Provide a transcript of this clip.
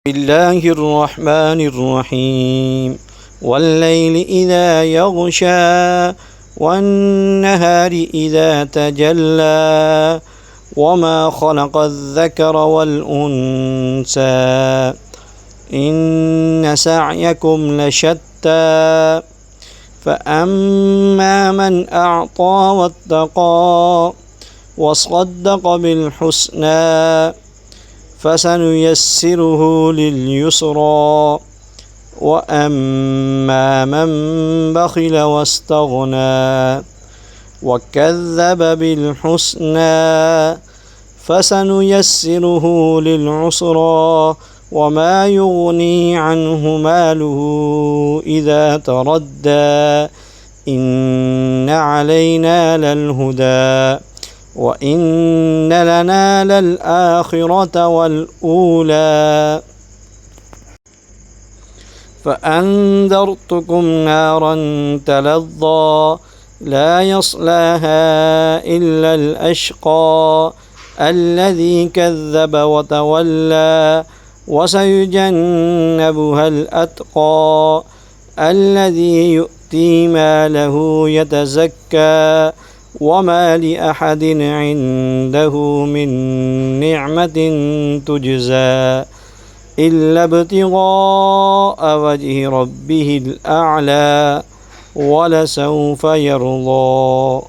الله الرحمن الرحيم والليل إذا يغشى والنهار إذا تجلى وما خلق الذكر والأنثى إن سعيكم لشتى فأما من أعطى واتقى وصدق بالحسنى فسنيسره لليسرى وأما من بخل واستغنى وكذب بالحسنى فسنيسره للعسرى وما يغني عنه ماله إذا تردى إن علينا للهدى وإن لنا للآخرة والأولى فأنذرتكم نارا تلظى لا يصلاها إلا الأشقى الذي كذب وتولى وسيجنبها الأتقى الذي يؤتي ماله يتزكى وما لأحد عنده من نعمة تجزى إلا ابتغاء وجه ربه الأعلى ولسوف يرضى.